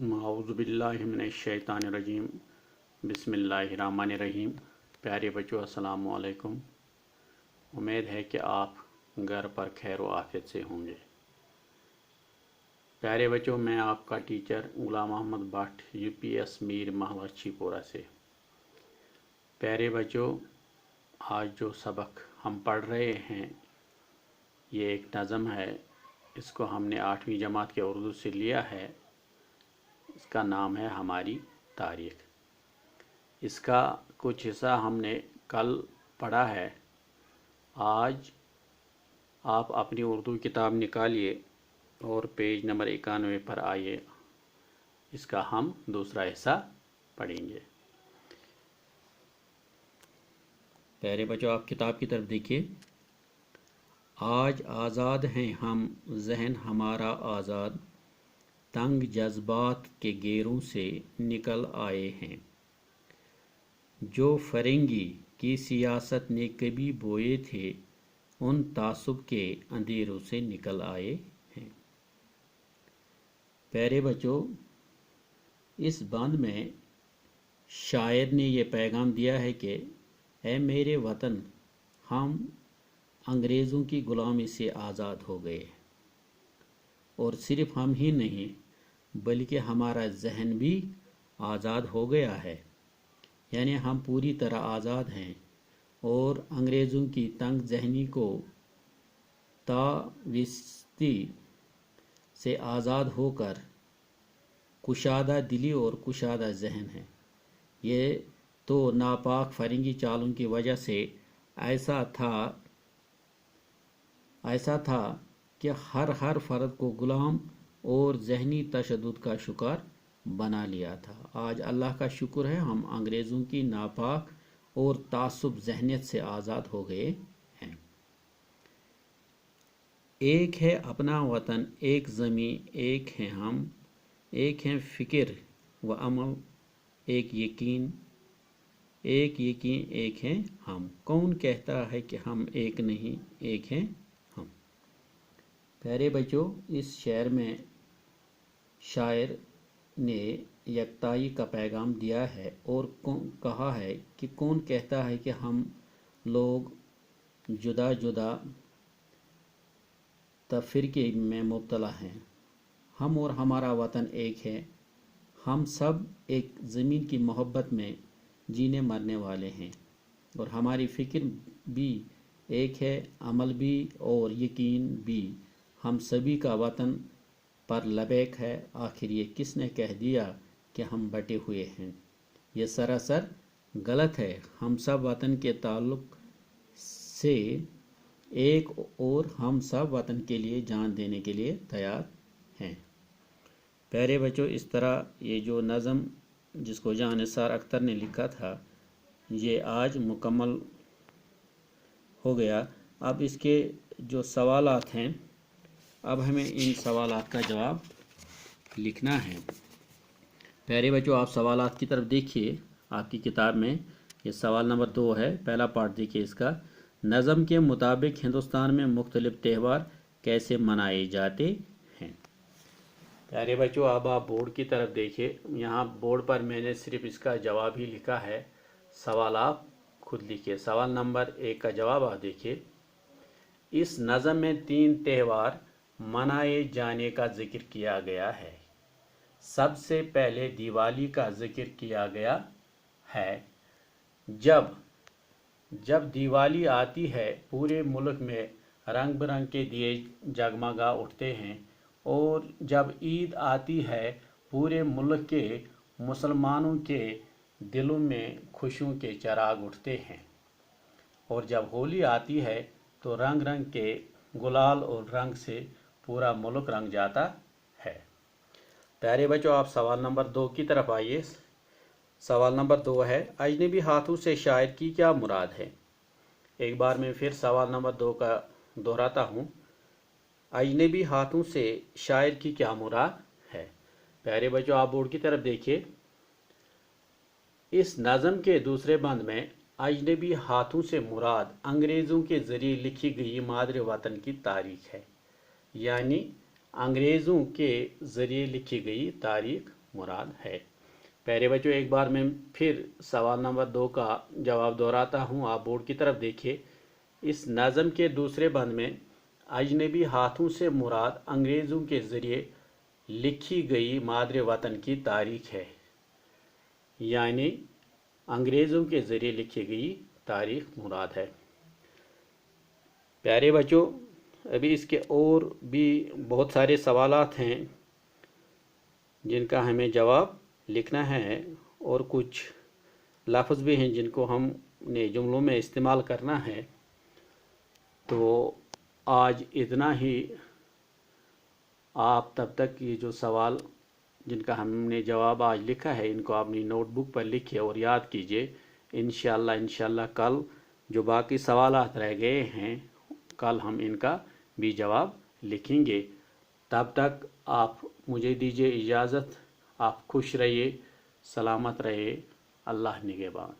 औज़ुबिल्लाहि मिनश्शैतानिर्रजीम बिस्मिल्लाहिर्रहमानिर्रहीम। प्यारे बच्चों, अस्सलाम वालेकुम। उम्मीद है कि आप घर पर खैर व आफियत से होंगे। प्यारे बच्चों, मैं आपका टीचर गुलाम अहमद भट्ट यूपीएस मीर महला छीपोरा से। प्यारे बच्चों, आज जो सबक हम पढ़ रहे हैं ये एक नज़म है। इसको हमने 8वीं जमात के उर्दू से लिया है। इसका नाम है हमारी तारीख। इसका कुछ हिस्सा हमने कल पढ़ा है। आज आप अपनी उर्दू किताब निकालिए और पेज नंबर 91 पर आइए। इसका हम दूसरा हिस्सा पढ़ेंगे। प्यारे बच्चों, आप किताब की तरफ देखिए। आज आज़ाद हैं हम, जहन हमारा आज़ाद, तंग जज्बात के घेरों से निकल आए हैं। जो फरंगी की सियासत ने कभी बोए थे, उन तासुब के अंधेरों से निकल आए हैं। प्यारे बच्चों, इस बंद में शायर ने ये पैगाम दिया है कि ऐ मेरे वतन, हम अंग्रेज़ों की ग़ुलामी से आज़ाद हो गए, और सिर्फ हम ही नहीं बल्कि हमारा जहन भी आज़ाद हो गया है। यानी हम पूरी तरह आज़ाद हैं और अंग्रेज़ों की तंग जहनी को ताविस्ती से आज़ाद होकर कुशादा दिली और कुशादा जहन है। ये तो नापाक फरंगी चालों की वजह से ऐसा था कि हर फर्द को गुलाम और जहनी तशद्दुद का शिकार बना लिया था। आज अल्लाह का शुक्र है, हम अंग्रेज़ों की नापाक और तासुब जहनियत से आज़ाद हो गए हैं। एक है अपना वतन, एक ज़मीं, एक हैं हम, एक हैं फ़िक्र व अमल, एक यकीन, एक हैं हम। कौन कहता है कि हम एक नहीं, एक हैं हम। प्यारे बच्चों, इस शेर में शायर ने यकताई का पैगाम दिया है और कहा है कि कौन कहता है कि हम लोग जुदा जुदा तफरीके में मुब्तला हैं। हम और हमारा वतन एक है। हम सब एक ज़मीन की मोहब्बत में जीने मरने वाले हैं और हमारी फ़िक्र भी एक है, अमल भी और यकीन भी। हम सभी का वतन पर लबैक है। आखिर ये किसने कह दिया कि हम बटे हुए हैं? ये सरासर गलत है। हम सब वतन के ताल्लुक़ से एक और हम सब वतन के लिए जान देने के लिए तैयार हैं। प्यारे बच्चों, इस तरह ये जो नज़म जिसको जहां निसार अख्तर ने लिखा था ये आज मुकम्मल हो गया। अब इसके जो सवालात हैं, अब हमें इन सवालात का जवाब लिखना है। प्यारे बच्चों, आप सवालात की तरफ देखिए। आपकी किताब में ये सवाल नंबर 2 है। पहला पार्ट देखिए इसका। नज़म के मुताबिक हिंदुस्तान में मुख्तलिफ त्यौहार कैसे मनाए जाते हैं? प्यारे बच्चों, अब आप बोर्ड की तरफ देखिए। यहाँ बोर्ड पर मैंने सिर्फ इसका जवाब ही लिखा है। सवाल आप खुद लिखिए। सवाल नंबर 1 का जवाब आप देखिए। इस नज़म में 3 त्यौहार मनाए जाने का जिक्र किया गया है। सबसे पहले दिवाली का जिक्र किया गया है। जब दिवाली आती है पूरे मुल्क में रंग बिरंग के दिए जगमगा उठते हैं, और जब ईद आती है पूरे मुल्क के मुसलमानों के दिलों में खुशियों के चिराग उठते हैं, और जब होली आती है तो रंग रंग के गुलाल और रंग से पूरा मुल्क रंग जाता है। प्यारे बच्चों, आप सवाल नंबर 2 की तरफ आइए। सवाल नंबर 2 है, अजनबी हाथों से शायर की क्या मुराद है? एक बार मैं फिर सवाल नंबर 2 का दोहराता हूँ। अजनबी हाथों से शायर की क्या मुराद है? प्यारे बच्चों, आप बोर्ड की तरफ देखिए। इस नज़म के दूसरे बंद में अजनबी हाथों से मुराद अंग्रेज़ों के ज़रिए लिखी गई मादर वतन की तारीख है। यानी अंग्रेज़ों के ज़रिए लिखी गई तारीख मुराद है। प्यारे बच्चों, एक बार मैं फिर सवाल नंबर 2 का जवाब दोहराता हूँ। आप बोर्ड की तरफ देखिए। इस नज़म के दूसरे बंद में अजनबी हाथों से मुराद अंग्रेज़ों के ज़रिए लिखी गई मादरे वतन की तारीख है, यानी अंग्रेज़ों के ज़रिए लिखी गई तारीख मुराद है। प्यारे बच्चों, अभी इसके और भी बहुत सारे सवालात हैं जिनका हमें जवाब लिखना है, और कुछ लफ्ज़ भी हैं जिनको हमने जुमलों में इस्तेमाल करना है। तो आज इतना ही। आप तब तक ये जो सवाल जिनका जवाब आज लिखा है, इनको अपनी नोटबुक पर लिखिए और याद कीजिए। इंशाल्लाह कल जो बाकी सवालात रह गए हैं, कल हम इनका भी जवाब लिखेंगे। तब तक आप मुझे दीजिए इजाज़त। आप खुश रहिए, सलामत रहिए। अल्लाह निगहबान।